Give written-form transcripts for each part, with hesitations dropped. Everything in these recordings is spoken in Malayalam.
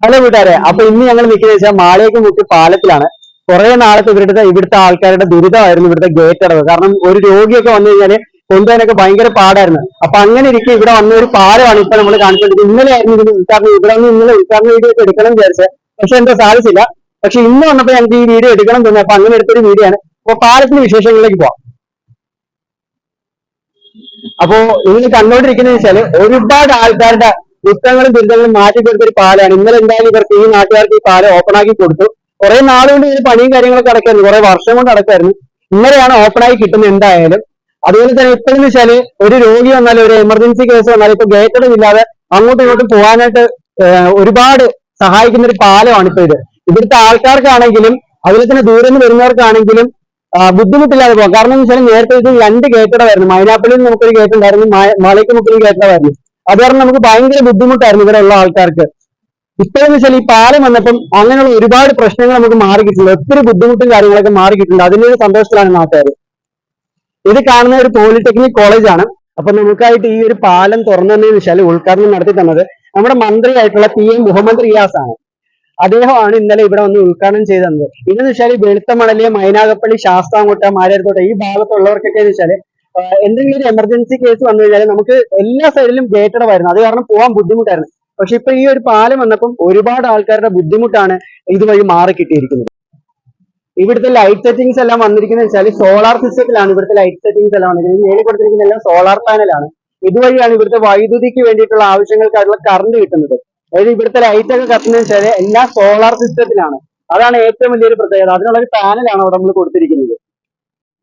ഹലോ കൂട്ടുകാരെ, അപ്പൊ ഇന്ന് ഞങ്ങൾ നിൽക്കുന്നത് വെച്ചാൽ മാളിയേക്ക് മുക്ക് പാലത്തിലാണ്. കുറെ നാളത്തെ ഇവിടുത്തെ ആൾക്കാരുടെ ദുരിതമായിരുന്നു ഇവിടുത്തെ ഗേറ്റ് അടവ്. കാരണം ഒരു രോഗിയൊക്കെ വന്നു കഴിഞ്ഞാല് കൊണ്ടുപോകാനൊക്കെ ഭയങ്കര പാടായിരുന്നു. അപ്പൊ അങ്ങനെ ഇരിക്കും ഇവിടെ വന്ന ഒരു പാലമാണ് ഇപ്പൊ നമ്മൾ കാണിച്ചുകൊണ്ടിരിക്കുന്നത്. ഇന്നലെ ആയിരുന്നു ഇതിന് ഉദ്ഘാടനം. ഇവിടെ വന്ന് ഇന്നലെ ഉദ്ഘാടന വീഡിയോ ഒക്കെ എടുക്കണം വിചാരിച്ചത്, പക്ഷെ എന്താ സാധിച്ചില്ല. പക്ഷെ ഇന്ന് വന്നപ്പോ ഞങ്ങൾക്ക് ഈ വീഡിയോ എടുക്കണം തോന്നി. അപ്പൊ അങ്ങനെ എടുത്തൊരു വീഡിയോ ആണ്. അപ്പൊ പാലത്തിന്റെ വിശേഷങ്ങളിലേക്ക് പോവാം. അപ്പോ നിങ്ങൾ കണ്ടോണ്ടിരിക്കുന്നത് വെച്ചാല് ഒരുപാട് ആൾക്കാരുടെ ദുഃഖങ്ങളും ദുരിതങ്ങളും മാറ്റിക്കൊടുത്ത ഒരു പാലമാണ്. ഇന്നലെ എന്തായാലും ഇവർക്ക് ഈ നാട്ടുകാർക്ക് ഈ പാലം ഓപ്പൺ ആക്കി കൊടുത്തു. കുറെ നാളുകൊണ്ട് ഇതിന് പണിയും കാര്യങ്ങളൊക്കെ നടക്കായിരുന്നു, കുറെ വർഷം കൊണ്ട് നടക്കായിരുന്നു. ഇന്നലെയാണ് ഓപ്പൺ ആയി കിട്ടുന്നത് എന്തായാലും. അതുപോലെ തന്നെ ഇപ്പോഴെന്ന് വെച്ചാല് ഒരു രോഗി വന്നാലും ഒരു എമർജൻസി കേസ് വന്നാലും ഇപ്പൊ ഗേറ്റഡും ഇല്ലാതെ അങ്ങോട്ടും ഇങ്ങോട്ടും പോകാനായിട്ട് ഒരുപാട് സഹായിക്കുന്ന ഒരു പാലമാണ് ഇപ്പൊ ഇത്. ഇവിടുത്തെ ആൾക്കാർക്കാണെങ്കിലും അതുപോലെ തന്നെ ദൂരെ നിന്ന് വരുന്നവർക്കാണെങ്കിലും ബുദ്ധിമുട്ടില്ലാതെ പോകാം. കാരണം എന്ന് വെച്ചാൽ നേരത്തെ ഇത് 2 ഗേറ്റഡായിരുന്നു. മൈനാപ്പള്ളിയിൽ നമുക്കൊരു ഗേറ്റ് ഉണ്ടായിരുന്നു, മാളിയേക്ക് മുക്കിൽ ഗേറ്റഡായിരുന്നു. അത് കാരണം നമുക്ക് ഭയങ്കര ബുദ്ധിമുട്ടായിരുന്നു ഇവിടെ ഉള്ള ആൾക്കാർക്ക്. ഇപ്പോഴെന്ന് വെച്ചാൽ ഈ പാലം വന്നപ്പം അങ്ങനെയുള്ള ഒരുപാട് പ്രശ്നങ്ങൾ നമുക്ക് മാറി കിട്ടുന്നുണ്ട്. ഒത്തിരി ബുദ്ധിമുട്ടും കാര്യങ്ങളൊക്കെ മാറി കിട്ടുന്നുണ്ട്. അതിന്റെ ഒരു സന്തോഷത്തിലാണ് നാട്ടുകാർ. ഇത് കാണുന്ന ഒരു പോളിടെക്നിക് കോളേജാണ്. അപ്പൊ നമുക്കായിട്ട് ഈ ഒരു പാലം തുറന്നതെന്ന് വെച്ചാൽ ഉദ്ഘാടനം നടത്തി തന്നത് നമ്മുടെ മന്ത്രിയായിട്ടുള്ള PM മുഹമ്മദ് റിയാസ് ആണ്. അദ്ദേഹമാണ് ഇന്നലെ ഇവിടെ വന്ന് ഉദ്ഘാടനം ചെയ്ത് തന്നത്. ഇതെന്ന് വെച്ചാൽ വെളുത്തമണല്, മൈനാഗപ്പള്ളി, ശാസ്താംകോട്ട, മാരാർത്തോട്ട ഈ ഭാഗത്തുള്ളവർക്കൊക്കെ എന്ന് വെച്ചാൽ എന്തെങ്കിലും ഒരു എമർജൻസി കേസ് വന്നു കഴിഞ്ഞാൽ നമുക്ക് എല്ലാ സൈഡിലും ഗേറ്റഡായിരുന്നു. അത് കാരണം പോകാൻ ബുദ്ധിമുട്ടായിരുന്നു. പക്ഷെ ഇപ്പൊ ഈ ഒരു പാലം വന്നപ്പം ഒരുപാട് ആൾക്കാരുടെ ബുദ്ധിമുട്ടാണ് ഇതുവഴി മാറി കിട്ടിയിരിക്കുന്നത്. ഇവിടുത്തെ ലൈറ്റ് സെറ്റിംഗ്സ് എല്ലാം വന്നിരിക്കുന്നത് വെച്ചാൽ സോളാർ സിസ്റ്റത്തിലാണ്. ഇവിടുത്തെ ലൈറ്റ് സെറ്റിംഗ്സ് എല്ലാം വന്നിരിക്കുന്നത് മേളിൽ കൊടുത്തിരിക്കുന്ന എല്ലാം സോളാർ പാനലാണ്. ഇതുവഴിയാണ് ഇവിടുത്തെ വൈദ്യുതിക്ക് വേണ്ടിയിട്ടുള്ള ആവശ്യങ്ങൾക്കായിട്ടുള്ള കറണ്ട് കിട്ടുന്നത്. അതായത് ഇവിടുത്തെ ലൈറ്റ് ഒക്കെ കത്തുന്നത് വെച്ചാൽ എല്ലാം സോളാർ സിസ്റ്റത്തിലാണ്. അതാണ് ഏറ്റവും വലിയൊരു പ്രത്യേകത. അതിനുള്ള ഒരു പാനലാണ് അവിടെ നമ്മൾ കൊടുത്തിരിക്കുന്നത്.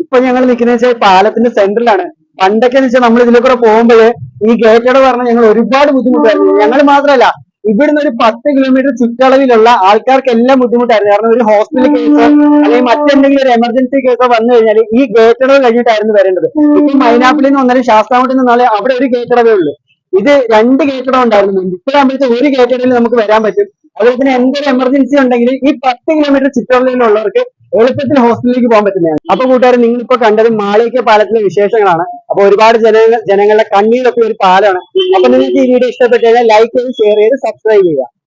ഇപ്പൊ ഞങ്ങൾ നിൽക്കുന്ന വെച്ചാൽ പാലത്തിന്റെ സെന്ററിലാണ്. പണ്ടൊക്കെ വെച്ചാൽ നമ്മൾ ഇതിലെ കൂടെ പോകുമ്പോൾ ഈ ഗേറ്റോട് പറഞ്ഞാൽ ഞങ്ങൾ ഒരുപാട് ബുദ്ധിമുട്ടായിരുന്നു. ഞങ്ങൾ മാത്രമല്ല, ഇവിടുന്ന് ഒരു 10 കിലോമീറ്റർ ചുറ്റളവിലുള്ള ആൾക്കാർക്ക് എല്ലാം ബുദ്ധിമുട്ടായിരുന്നു. കാരണം ഒരു ഹോസ്പിറ്റൽ കേസോ അല്ലെങ്കിൽ മറ്റെന്തെങ്കിലും ഒരു എമർജൻസി കേസോ വന്നു കഴിഞ്ഞാൽ ഈ ഗേറ്റടവ് കഴിഞ്ഞിട്ടായിരുന്നു വരേണ്ടത്. ഇപ്പൊ മൈനാപ്പിളിൽ നിന്ന് വന്നാലും ശാസ്താംകോട്ടിൽ നിന്നാലും അവിടെ ഒരു ഗേറ്റടവേ ഉള്ളൂ. ഇത് 2 ഗേറ്റടം ഉണ്ടായിരുന്നു. ഇപ്പോഴാകുമ്പോഴത്തെ ഒരു ഗേറ്റടയിൽ നമുക്ക് വരാൻ പറ്റും. അതുപോലെ തന്നെ എന്തൊരു എമർജൻസി ഉണ്ടെങ്കിൽ ഈ 10 കിലോമീറ്റർ ചുറ്റളവിലുള്ളവർക്ക് എളുപ്പത്തിൽ ഹോസ്പിറ്റലിലേക്ക് പോകാൻ പറ്റുന്നതാണ്. അപ്പൊ കൂട്ടുകാരെ, നിങ്ങളിപ്പോ കണ്ടത് മാളിയേക്ക് പാലത്തിലെ വിശേഷങ്ങളാണ്. അപ്പൊ ഒരുപാട് ജനങ്ങളുടെ കണ്ണീരൊക്കെ ഒരു പാലമാണ്. അപ്പൊ നിങ്ങൾക്ക് ഈ വീഡിയോ ഇഷ്ടപ്പെട്ടു കഴിഞ്ഞാൽ ലൈക്ക് ചെയ്ത്, ഷെയർ ചെയ്ത്, സബ്സ്ക്രൈബ് ചെയ്യുക.